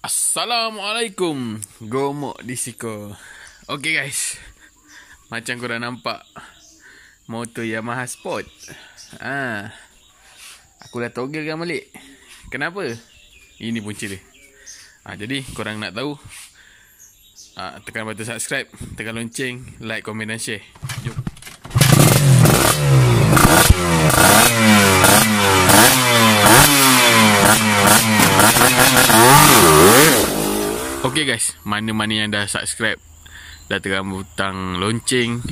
Assalamualaikum. Gomok di siko. Okay guys, macam korang nampak motor Yamaha Sport. Aku dah togglekan balik. Kenapa? Ini punca dia. Jadi korang nak tahu, tekan button subscribe, tekan lonceng, like, komen dan share. Jom. Okay guys, mana-mana yang dah subscribe, dah tekan butang lonceng,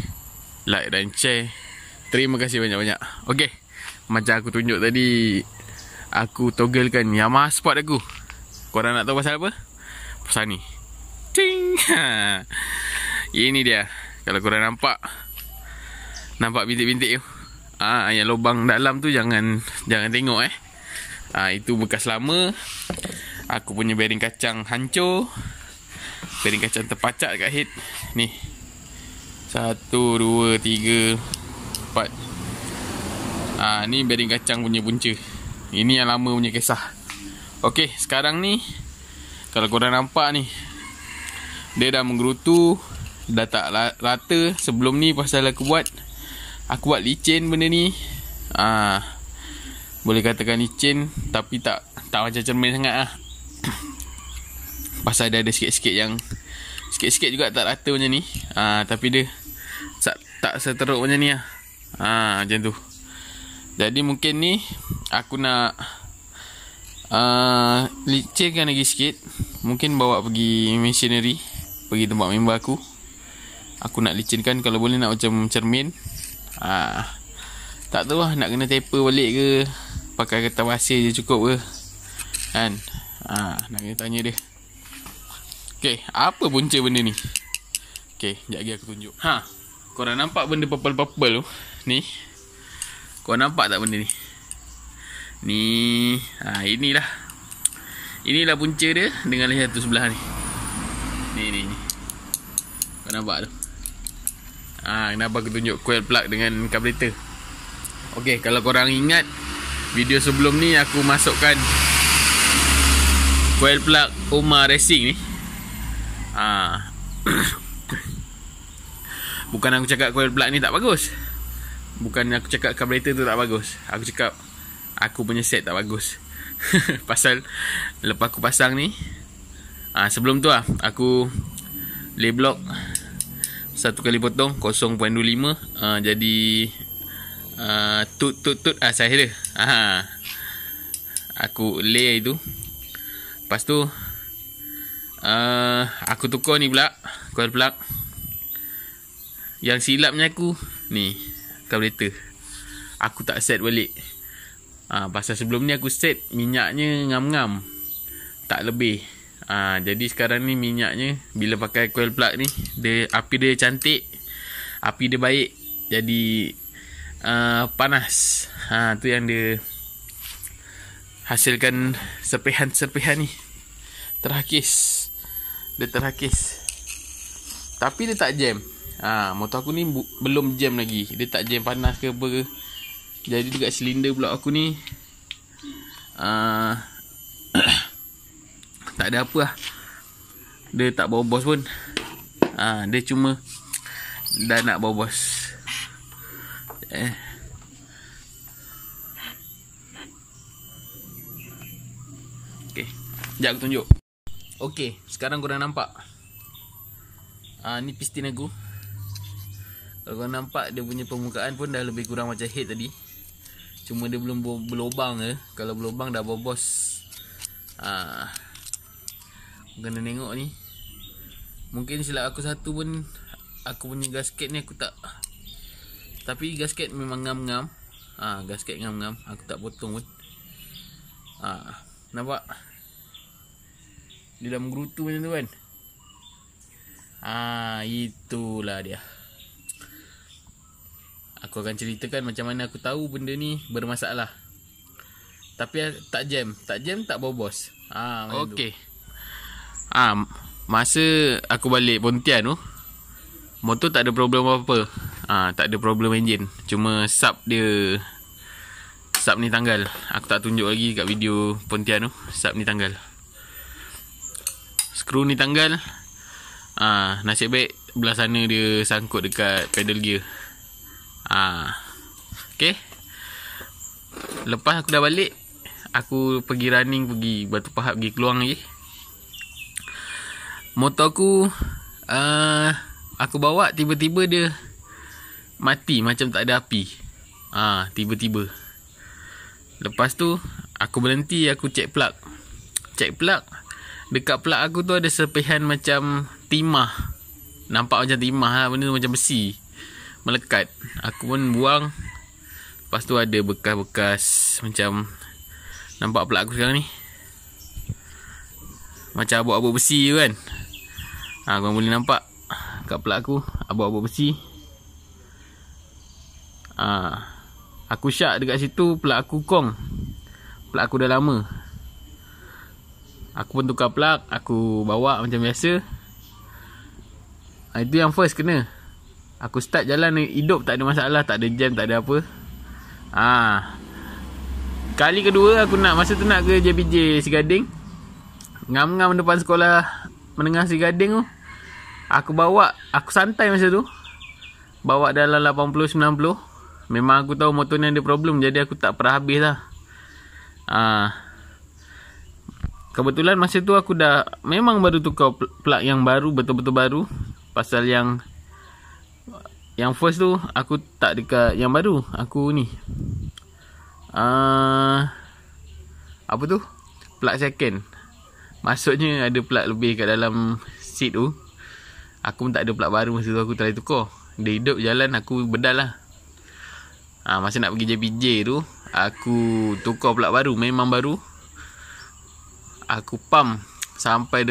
like dan share, terima kasih banyak-banyak. Okay, macam aku tunjuk tadi, aku togglekan Yamaha Sport aku. Korang nak tahu pasal apa? Pasal ni. Ting. Ini dia. Kalau korang nampak bintik-bintik tu, yang lubang dalam tu jangan tengok itu bekas lama. Aku punya bearing kacang hancur. Bearing kacang terpacak dekat head. Ni 1, 2, 3, 4. Ni bearing kacang punya punca. Ini yang lama punya kisah. Okey, sekarang ni kalau korang nampak ni, dia dah menggerutu, dah tak rata. Sebelum ni pasal aku buat licin benda ni. Boleh katakan licin, tapi tak macam cermin sangat lah. Pasal dia ada sikit-sikit juga tak rata macam ni. Tapi dia tak seteruk macam ni lah. Macam tu. Jadi mungkin ni aku nak licinkan lagi sikit. Mungkin bawa pergi machinery, pergi tempat member aku. Aku nak licinkan, kalau boleh nak macam cermin. Tak tahu lah nak kena taper balik ke, pakai kertas pasir je cukup ke, kan? Nak kena tanya dia. Okay, apa punca benda ni? Okay, sekejap lagi aku tunjuk. Korang nampak benda purple-purple tu? Ni, korang nampak tak benda ni? Ni, inilah punca dia dengan lagi satu sebelah ni. Ni. Korang nampak tu? Kenapa aku tunjuk coil plug dengan carburetor? Okay, kalau korang ingat video sebelum ni aku masukkan coil plug Omar Racing ni. Bukan aku cakap coil plug ni tak bagus. Bukan aku cakap carburetor tu tak bagus. Aku cakap aku punya set tak bagus. Pasal lepas aku pasang ni, sebelum tu aku lay block satu kali potong 0.25. Jadi tut saya dia. Aku lay itu. Lepas tu aku tukar ni pula coil plug. Yang silapnya aku ni carburetor. Aku tak set balik. Pasal sebelum ni aku set minyaknya ngam-ngam, tak lebih. Jadi sekarang ni minyaknya bila pakai coil plug ni, api dia cantik, api dia baik, jadi panas. Tu yang dia hasilkan serpihan-serpihan ni. Dia terhakis. Tapi dia tak jam. Motor aku ni belum jam lagi. Dia tak jam panas ke apa ke. Jadi dekat silinder pula aku ni tak ada apa lah. Dia tak bobos pun. Dia cuma dah nak bobos. Okay, sekejap aku tunjuk. Okay, sekarang korang nampak. Ni piston aku. Kalau korang nampak, dia punya permukaan pun dah lebih kurang macam head tadi. Cuma dia belum berlubang ke. Kalau berlubang dah bobos. Kena tengok ni. Mungkin silap aku satu pun, aku punya gasket ni aku tak. Tapi gasket memang ngam-ngam. Gasket ngam-ngam, aku tak potong pun. Nampak? Dia dah menggerutu macam tu kan. Itulah dia. Aku akan ceritakan macam mana aku tahu benda ni bermasalah. Tapi tak jam, tak bobos. Okey. Masa aku balik Pontian tu, motor tak ada problem apa-apa. Tak ada problem enjin. Cuma sub ni tanggal. Aku tak tunjuk lagi kat video Pontian tu. Sub ni tanggal. Skru ni tanggal. Nasib baik belah sana dia sangkut dekat pedal gear. Okay. Lepas aku dah balik, aku pergi running, pergi Batu Pahat, pergi Keluang lagi. Motor aku bawa, tiba-tiba dia mati macam tak ada api. Tiba-tiba. Lepas tu aku berhenti, aku cek plug. Dekat plug aku tu ada serpihan macam timah. Nampak macam timah lah, benda tu macam besi melekat. Aku pun buang. Lepas tu ada bekas-bekas macam, nampak plug aku sekarang ni macam abuk-abuk besi tu kan. Korang boleh nampak kat plug aku abuk-abuk besi. Aku syak dekat situ, plug aku kong. Plug aku dah lama. Aku pun tukar plug, aku bawa macam biasa. Itu yang first kena. Aku start jalan hidup, tak ada masalah, tak ada jam, tak ada apa. Kali kedua aku masa tu nak ke JPJ Sigading. Ngam-ngam depan sekolah menengah Sigading tu. Aku santai masa tu. Bawa dalam 80-90. Memang aku tahu motor ni ada problem, jadi aku tak pernah habis lah. Kebetulan masa tu aku memang baru tukar plug yang baru, betul-betul baru. Pasal yang first tu aku tak dekat yang baru. Aku ni apa tu, plug second. Maksudnya ada plug lebih kat dalam seat tu. Aku pun tak ada plug baru masa tu, aku try tukar. Dia hidup jalan, aku bedal lah. Masa nak pergi JPJ tu, aku tukar plug baru, memang baru. Aku pump sampai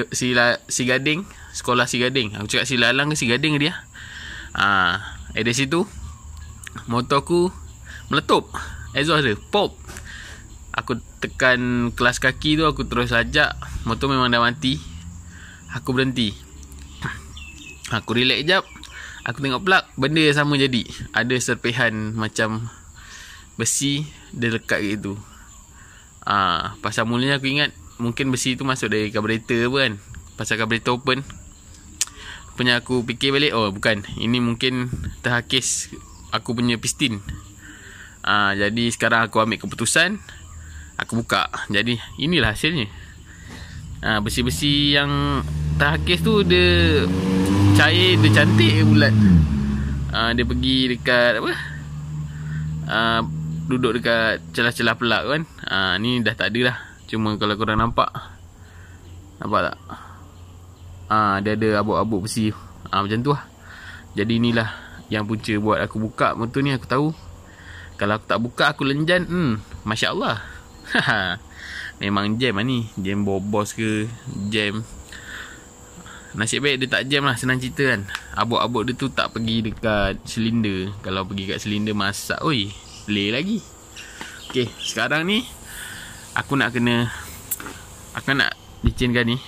Sigading, sekolah Sigading. Aku cakap Silalang ke Sigading dia. Dari situ motor aku meletup, exhaust dia pop. Aku tekan kelas kaki tu, aku terus ajak. Motor memang dah mati. Aku berhenti, aku relax jap. Aku tengok plug, benda yang sama jadi. Ada serpihan macam besi, dia lekat kat situ. Pasal mulanya aku ingat mungkin besi tu masuk dari carburetor apa kan. Pasal carburetor open. Rupanya aku fikir balik, oh bukan, ini mungkin terhakis aku punya piston. Jadi sekarang aku ambil keputusan, aku buka. Jadi inilah hasilnya. Besi-besi yang terhakis tu, dia cair, dia cantik bulat. Dia pergi dekat apa, duduk dekat celah-celah plug kan. Ni dah tak ada lah. Cuma kalau korang nampak tak? Dia ada abuk-abuk besi. Macam tu lah. Jadi inilah yang punca buat aku buka motor ni. Aku tahu kalau aku tak buka, aku lenjan, Masya Allah. Memang jam lah ni. Jam bobos ke, jam. Nasib baik dia tak jam lah, senang cerita kan. Abuk-abuk dia tu tak pergi dekat silinder. Kalau pergi kat silinder masak, oi, leh lagi. Okay, sekarang ni aku nak licinkan ni.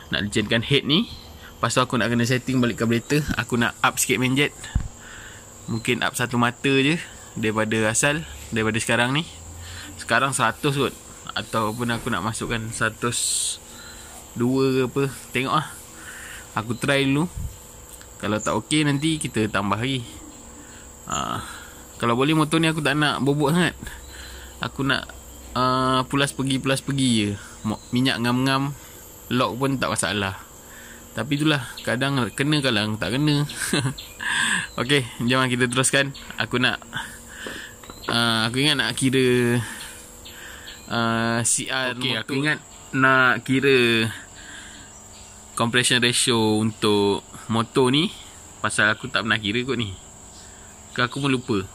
Nak licinkan head ni. Lepas tu aku nak kena setting balik carburetor. Aku nak up sikit main jet. Mungkin up satu mata je daripada sekarang ni. Sekarang 100 kot. Ataupun aku nak masukkan 102 ke apa. Tengok lah. Aku try dulu. Kalau tak okey, nanti kita tambah lagi. Kalau boleh motor ni aku tak nak bobok sangat. Aku nak pulas pergi je. Minyak ngam-ngam, lock pun tak masalah. Tapi itulah, kadang kena, kadang tak kena. Okey, jom kita teruskan. Aku ingat nak kira CR. Okey, aku ingat nak kira compression ratio untuk motor ni. Pasal aku tak pernah kira kot ni. Aku pun lupa.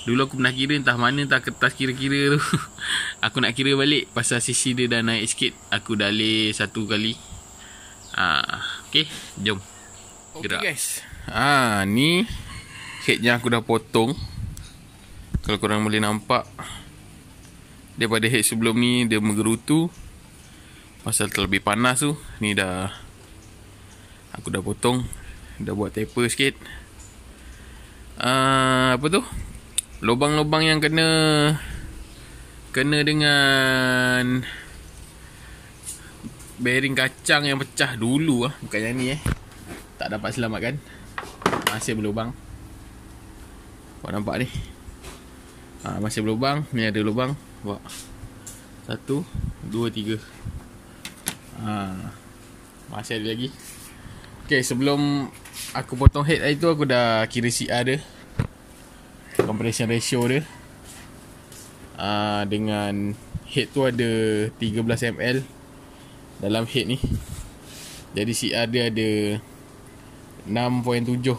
Dulu aku pernah kira, entah mana, entah kertas kira-kira tu. Aku nak kira balik. Pasal cc dia dah naik sikit. Aku dah lay satu kali. Okay, jom gerak. Okay guys, ni head yang aku dah potong. Kalau korang boleh nampak, daripada head sebelum ni dia menggerutu. Pasal terlebih panas tu. Ni dah aku dah potong. Dah buat taper sikit. Apa tu, lubang-lubang yang kena dengan bearing kacang yang pecah dulu bukan yang ni tak dapat selamatkan. Masih berlubang. Kau nampak ni? Masih berlubang. Ni ada lubang. Buat 1, 2, 3. Masih ada lagi. Okay, sebelum aku potong head tadi tu, aku dah kira CR dia, compression ratio dia. Dengan head tu ada 13 ml dalam head ni. Jadi CR dia ada 6.7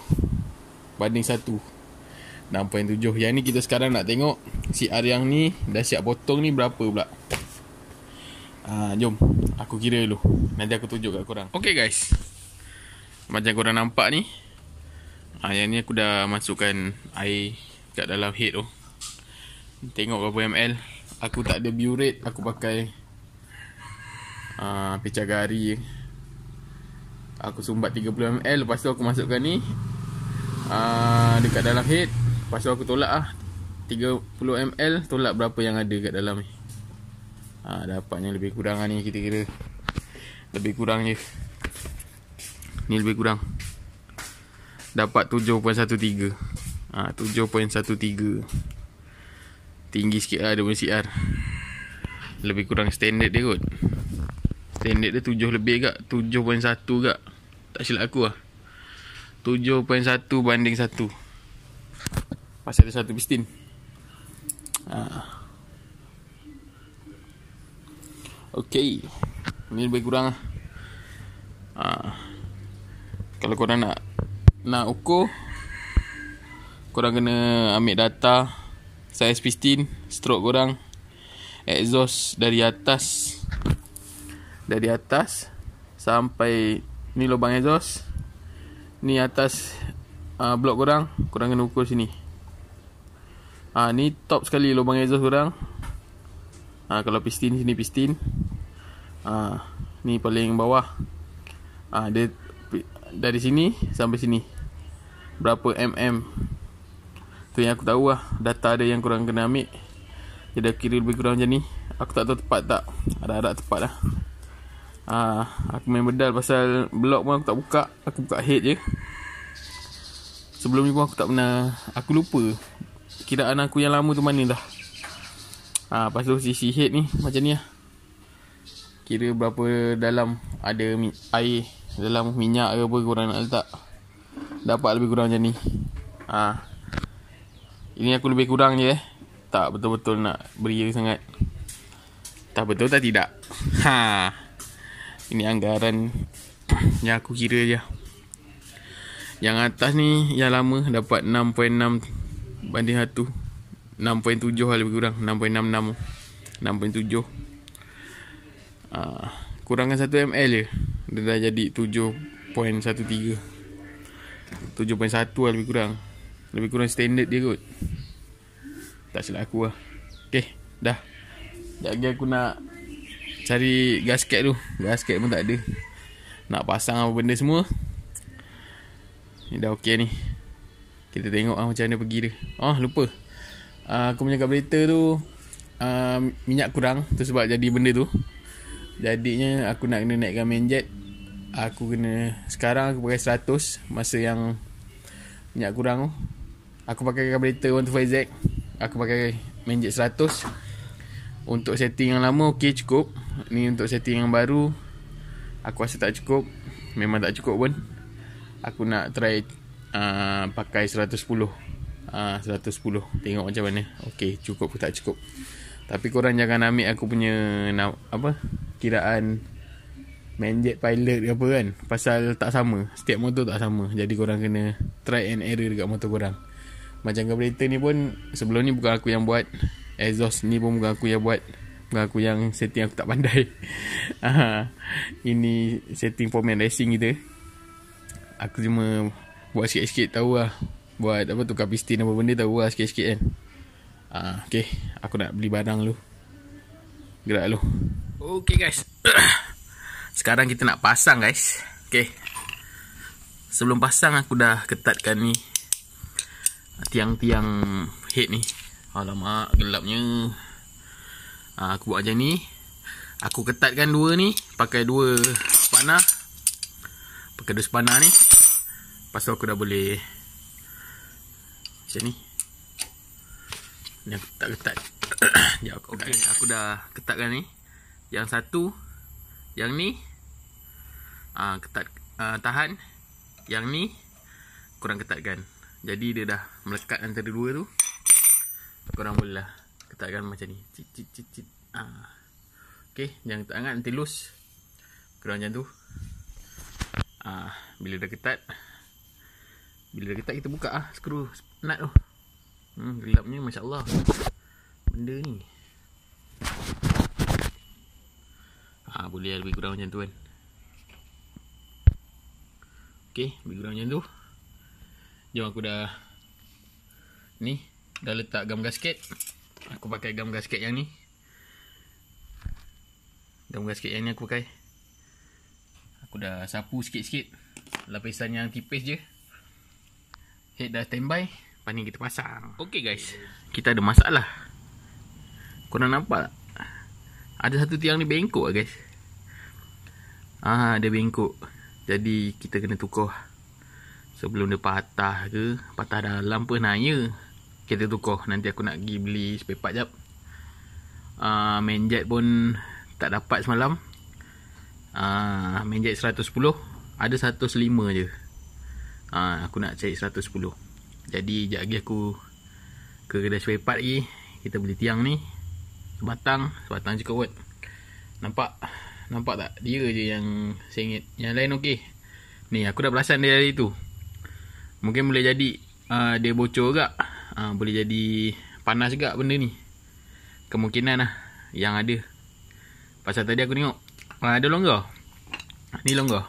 banding 1. 6.7. Yang ni kita sekarang nak tengok CR yang ni dah siap potong ni berapa pula. Jom aku kira dulu, nanti aku tunjuk kat korang. Okay guys, macam korang nampak ni, yang ni aku dah masukkan air kat dalam head tu. Tengok berapa ml. Aku tak ada burette, aku pakai pecah gari. Aku sumbat 30 ml. Lepas tu aku masukkan ni dekat dalam head. Lepas tu aku tolak 30 ml. Tolak berapa yang ada kat dalam ni. Dapatnya lebih kurang ni, kita kira lebih kurang je. Ni lebih kurang dapat 7.13. 7.13. Tinggi sikit dia punya CR. Lebih kurang standard dia kot. Standard dia 7 lebih kak. 7.1 kak. Tak silap aku 7.1 banding 1. Pasal ada satu piston. Okay, ni lebih kurang kalau korang nak ukur, korang kena ambil data saiz piston, stroke korang, exhaust dari atas sampai ni lubang exhaust, ni atas blok korang kena ukur sini. Ni top sekali lubang exhaust korang. Kalau piston, sini piston. Ni paling bawah. Dia dari sini sampai sini berapa mm. Tu yang aku tahu data ada yang korang kena ambil. Jadi aku kira lebih kurang macam ni. Aku tak tahu tepat tak. Ada tepat lah. Aku main bedal pasal blok pun aku tak buka. Aku buka head je. Sebelum ni pun aku tak pernah. Aku lupa kiraan aku yang lama tu mana dah. Lepas tu sisi head ni macam ni lah. Kira berapa dalam ada air dalam minyak ke apa korang nak letak. Dapat lebih kurang macam ni. Ini aku lebih kurang je tak betul-betul nak beria sangat. Tak betul tak tidak. Ini anggaran yang aku kira je. Yang atas ni yang lama dapat 6.6 banding 1. 6.7 lah lebih kurang. 6.66 6.7. Kurangkan 1 ml je. Dia dah jadi 7.13. 7.1 lah lebih kurang. Lebih kurang standard dia kot. Tak silap aku lah. Okay, dah. Sekejap lagi aku nak cari gasket tu. Gasket pun tak ada. Nak pasang apa benda semua. Ni dah okey ni. Kita tengok macam mana pergi dia. Lupa. Aku punya carburetor tu minyak kurang. Tu sebab jadi benda tu. Jadinya aku nak kena naikkan main jet. Aku kena, sekarang aku pakai 100. Masa yang minyak kurang tu, aku pakai carburetor 125Z. Aku pakai main jet 100. Untuk setting yang lama okey cukup. Ni untuk setting yang baru aku rasa tak cukup. Memang tak cukup pun. Aku nak try pakai 110. 110. Tengok macam mana. Okey, cukup ke tak cukup. Tapi korang jangan ambil aku punya kiraan main jet pilot ke apa kan. Pasal tak sama. Setiap motor tak sama. Jadi korang kena try and error dekat motor korang. Macam carburetor ni pun sebelum ni bukan aku yang buat. Exhaust ni pun bukan aku yang buat. Bukan aku yang setting, aku tak pandai. Ini setting format racing kita. Aku cuma buat sikit-sikit tahu lah. Buat apa, tukar piston apa benda tahu lah sikit-sikit kan. Okay, aku nak beli barang dulu. Gerak dulu. Okay guys. Sekarang kita nak pasang guys. Okay. Sebelum pasang aku dah ketatkan ni tiang-tiang head ni. Alamak, gelapnya. Aku buat macam ni. Aku ketatkan dua ni, pakai dua spanner. Pakai dua spanner ni. Lepas tu aku dah boleh macam ni. Ni aku ketat-ketat. Okay, aku dah ketatkan ni. Yang satu, yang ni ketat, tahan. Yang ni korang ketatkan. Jadi dia dah melekat antara dua tu. Korang boleh lah ketatkan macam ni. Cit cit cit cit. Okay, jangan tak hangat nanti loose. Korang macam tu. Bila dah ketat, kita buka skru nut tu. Gelapnya masya-Allah. Benda ni. Boleh lebih kurang macam tu kan. Okay, lebih kurang macam tu. Jom aku dah letak gam gasket. Aku pakai gam gasket yang ni. Gam gasket yang ni aku pakai. Aku dah sapu sikit-sikit. Lapisan yang tipis je. Head dah standby. Lepas ni kita pasang. Okay guys, kita ada masalah. Korang nampak tak? Ada satu tiang ni bengkok lah guys. Dia bengkok. Jadi kita kena tukar. Sebelum dia patah ke, patah dalam pun naya, kita tukar. Nanti aku nak pergi beli spare part jap. Main jet pun tak dapat semalam. Main jet 110, ada 105 je. Aku nak cari 110. Jadi sekejap lagi aku ke kedai spare part lagi. Kita beli tiang ni sebatang cukup kot. Nampak tak? Dia je yang sengit. Yang lain okey. Ni aku dah perasan dia dari tu. Mungkin boleh jadi dia bocor juga. Boleh jadi panas juga benda ni. Kemungkinan lah yang ada. Pasal tadi aku tengok ada longgar. Ni longgar.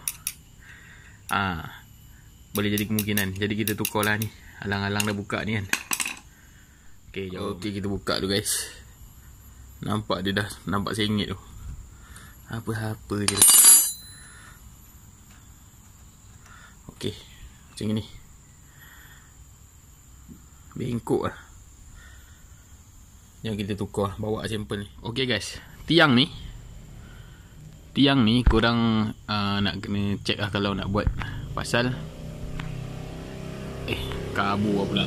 Boleh jadi kemungkinan. Jadi kita tukar lah ni. Alang-alang dah buka ni kan. Okay, jom. Okay, kita buka tu guys. Nampak dia dah nampak sengit tu. Apa-apa je. Okay, macam ni. Bengkok lah. Yang kita tukar, bawa sampel ni. Okay guys, tiang ni korang nak kena check lah kalau nak buat. Pasal kabur pula.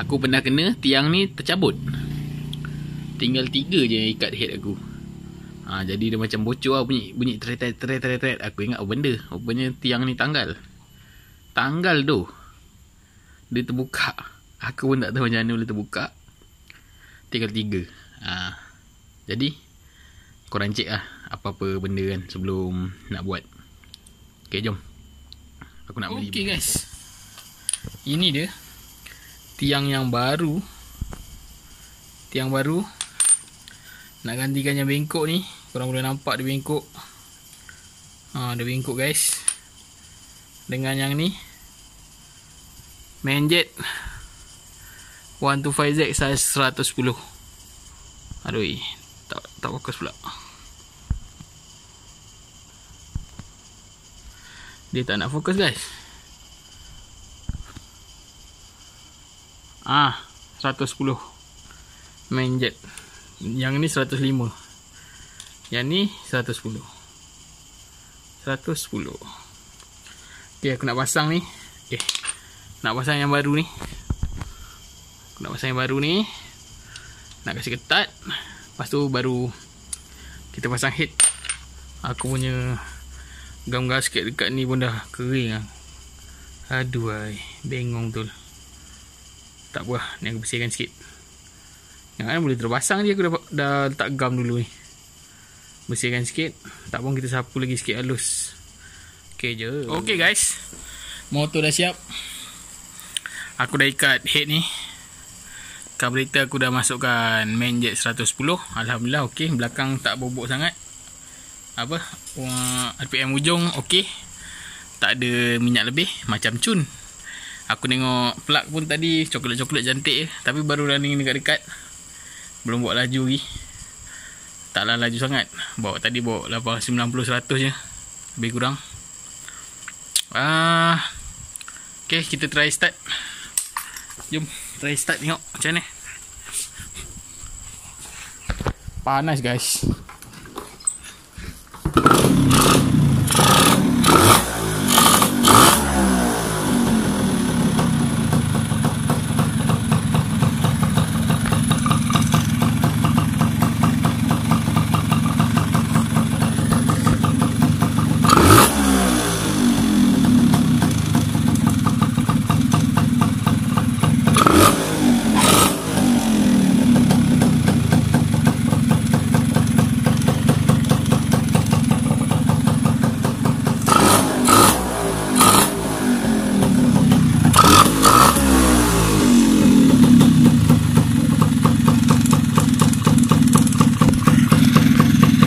Aku pernah kena tiang ni tercabut. Tinggal 3 je yang ikat head aku. Jadi dia macam bocor lah, bunyi tret. Aku ingat apa benda. Rupanya tiang ni tanggal tu. Dia terbuka. Aku pun tak tahu macam mana boleh terbuka. Tinggal 3. Jadi korang cek lah apa-apa benda kan sebelum nak buat. Okay, jom. Aku nak beli. Okay guys, ini dia tiang yang baru. Nak gantikan yang bengkok ni. Korang boleh nampak dia bengkok. Dia bengkok guys. Dengan yang ni main jet 125Z size 110. Aduh, tak fokus pula. Dia tak nak fokus guys. 110 main jet. Yang ni 105. Yang ni 110. Okay, aku nak pasang ni. Nak pasang yang baru ni. Nak kasih ketat. Lepas tu baru kita pasang head. Aku punya gam gasket dekat ni pun dah kering lah. Aduh, bengong betul. Tak apa, ni aku bersihkan sikit. Yang kan boleh terpasang je. Aku dah letak gam dulu ni. Bersihkan sikit. Tak pun kita sapu lagi sikit halus. Okay je. Okay guys, motor dah siap. Aku dah ikat head ni. Carburetor aku dah masukkan main jet 110. Alhamdulillah okey. Belakang tak bobok sangat. RPM ujung okey. Tak ada minyak lebih. Macam cun. Aku tengok plug pun tadi coklat-coklat cantik je. Tapi baru running dekat-dekat. Belum bawa laju lagi. Taklah laju sangat. Tadi bawa 90-100 je. Lebih kurang. Okay, kita try start. Jom try start tengok macam mana. Panas guys.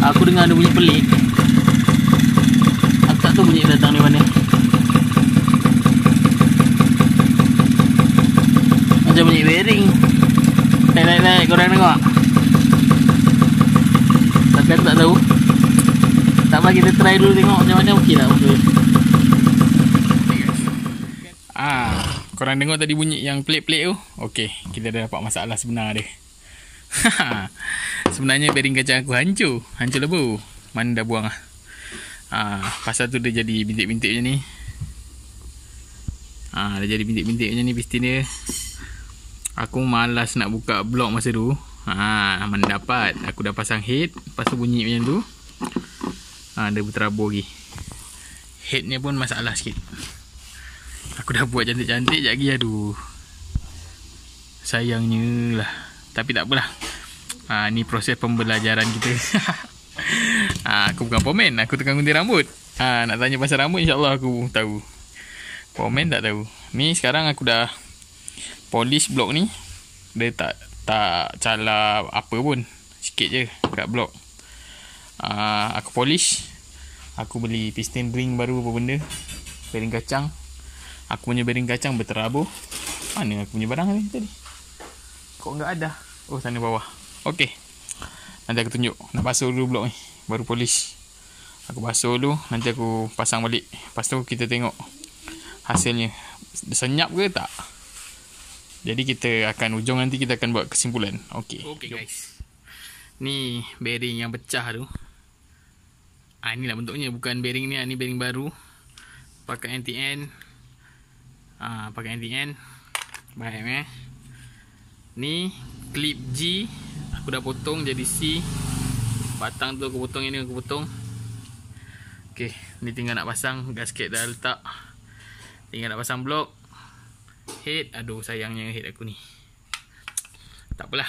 Aku dengar ada bunyi pelik. Aku tak tahu bunyi datang dari mana. Macam bunyi bearing. Naik, korang tengok. Tapi aku tak tahu. Tak apa, kita try dulu tengok macam mana. Okey tak betul. Korang dengar tadi bunyi yang pelik-pelik tu. Okey, kita dah dapat masalah sebenar dia. Sebenarnya bearing kacang aku hancur lebu. Mana dah buang lah. Pasal tu dia jadi bintik-bintik macam ni. Dia jadi bintik-bintik macam ni piston dia. Aku malas nak buka blok masa tu. Mana dapat. Aku dah pasang head. Lepas tu bunyi macam tu. Dia berterabur lagi. Headnya pun masalah sikit. Aku dah buat cantik-cantik sekejap lagi. Aduh, sayangnya lah. Tapi tak apalah. Ni proses pembelajaran kita. Aku bukan pomen, aku tukang gunting rambut. Nak tanya pasal rambut, insyaAllah aku tahu. Pomen tak tahu. Ni sekarang aku dah polish blok ni. Dia tak cala apa pun. Sikit je kat blok. Aku polish. Aku beli piston ring baru apa benda. Bearing kacang. Aku punya bearing kacang berterabur. Mana aku punya barang ni tadi? Kok enggak ada? Oh, sana bawah. Okey. Nanti aku tunjuk. Nak basuh dulu blok ni. Baru polish. Aku basuh dulu. Nanti aku pasang balik. Lepas tu kita tengok hasilnya. Senyap ke tak? Jadi kita akan ujung nanti kita akan buat kesimpulan. Okey. Okey guys. Ni bearing yang pecah tu. Inilah bentuknya. Bukan bearing ni. Ni bearing baru. Pakai NTN. Pakai NTN. Baik ni clip G aku dah potong jadi C. Batang tu aku potong, ini aku potong. Okey, ni tinggal nak pasang. Gasket dah letak. Tinggal nak pasang blok. Head, aduh sayangnya head aku ni. Tak apalah.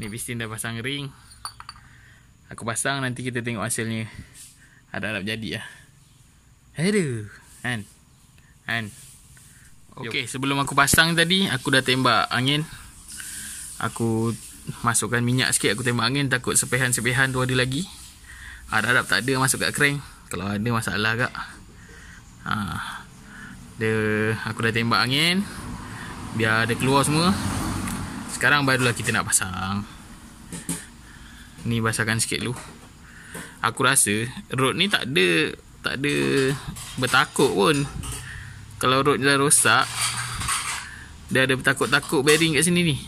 Ni piston dah pasang ring. Aku pasang, nanti kita tengok hasilnya. Harap-harap jadi lah. Aduh, kan. Okey, sebelum aku pasang tadi, aku dah tembak angin. Aku masukkan minyak sikit, aku tembak angin. Takut sepehan-sepehan tu ada lagi. Harap-harap tak ada masuk kat crank. Kalau ada masalah agak. Aku dah tembak angin. Biar dia keluar semua. Sekarang barulah kita nak pasang. Ni basahkan sikit dulu. Aku rasa rod ni tak ada bertakuk pun. Kalau rod dah rosak, dia ada bertakuk-takuk bearing kat sini ni.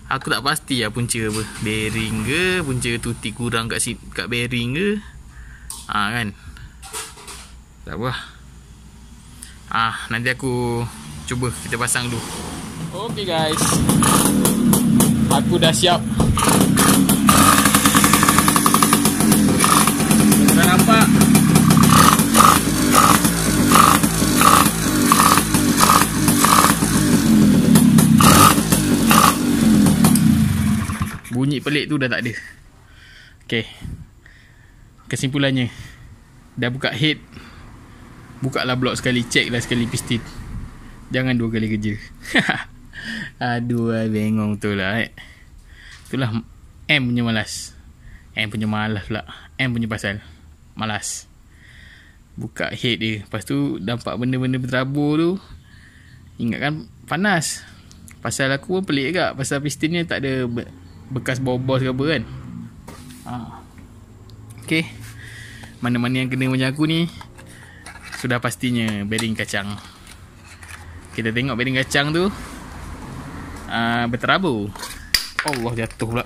Aku tak pasti lah punca apa. Bearing ke, punca tuti kurang kat bearing ke. Kan. Tak apa. Nanti aku cuba kita pasang dulu. Okey guys. Aku dah siap. Dah nampak. Bunyi pelik tu dah tak ada. Okey. Kesimpulannya, dah buka head, bukalah blok sekali, check lah sekali piston. Jangan 2 kali kerja. Aduh, bengong tu lah. Itulah M punya malas. M punya malas pula. M punya pasal malas. Buka head dia, lepas tu nampak benda-benda berterabur tu. Ingatkan panas. Pasal aku pun pelik agak. Pasal pistonnya tak ada bekas bobos ke apa kan. Okey. Mana-mana yang kena macam aku ni, sudah pastinya bearing kacang. Kita tengok bearing kacang tu berterabur. Allah, jatuh pula.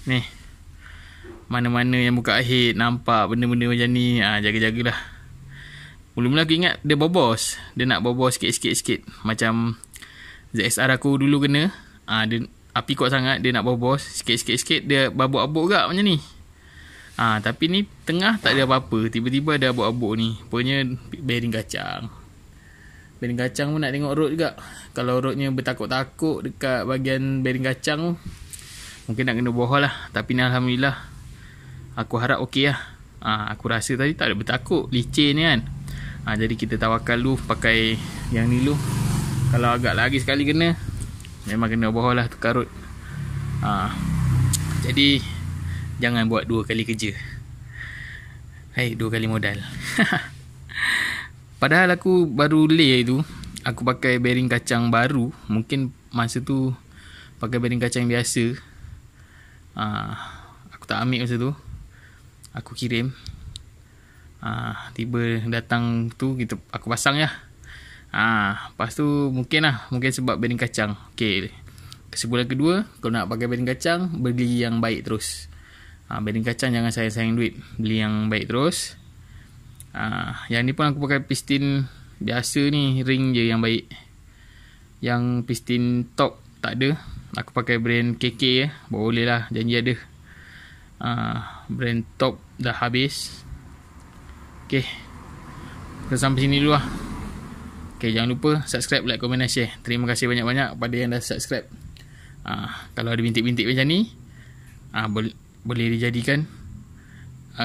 Ni. Mana-mana yang buka head nampak benda-benda macam ni, jaga-jagalah. Mula-mula aku ingat dia bobos. Dia nak bobos sikit-sikit. Macam ZSR aku dulu kena. Dia api kuat sangat, dia nak bobos sikit-sikit dia babuk-abuk gak macam ni. Tapi ni tengah tak ada apa-apa, tiba-tiba ada abuk-abuk ni. Rupanya bearing kacang. Bearing kacang pun nak tengok rod juga. Kalau rodnya bertakuk-takuk dekat bahagian bearing kacang tu, mungkin nak kena bohol lah. Tapi ni Alhamdulillah, aku harap okey lah. Aku rasa tadi tak ada bertakuk, licin ni kan. Jadi kita tawakal dulu pakai yang ni dulu. Kalau agak lagi sekali kena, memang kena bohol lah, tukar rod. Jadi jangan buat 2 kali kerja. 2 kali modal. Padahal aku baru lay tu, aku pakai bearing kacang baru. Mungkin masa tu pakai bearing kacang biasa. Aku tak ambil masa tu, aku kirim. Tiba datang tu, aku pasang lah. Lepas tu mungkin sebab bearing kacang. Okay, kesimpulan kedua, kalau nak pakai bearing kacang, beli yang baik terus. Bearing kacang jangan sayang-sayang duit, beli yang baik terus. Yang ni pun aku pakai piston biasa ni, ring je yang baik. Yang piston top tak ada, aku pakai brand KK boleh lah, janji ada. Brand top dah habis. Okay, sampai sini dulu lah. Okay, jangan lupa subscribe, like, komen dan share. Terima kasih banyak-banyak kepada yang dah subscribe. Kalau ada bintik-bintik macam ni, boleh dijadikan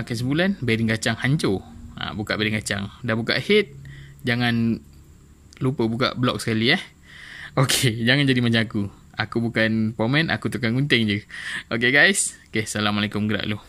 kesimpulan bearing kacang hancur. Buka bearing kacang, dah buka head, jangan lupa buka blok sekali Okay, jangan jadi macam aku bukan pomen, aku tukang gunting je. Okay guys, Assalamualaikum, gerak dulu.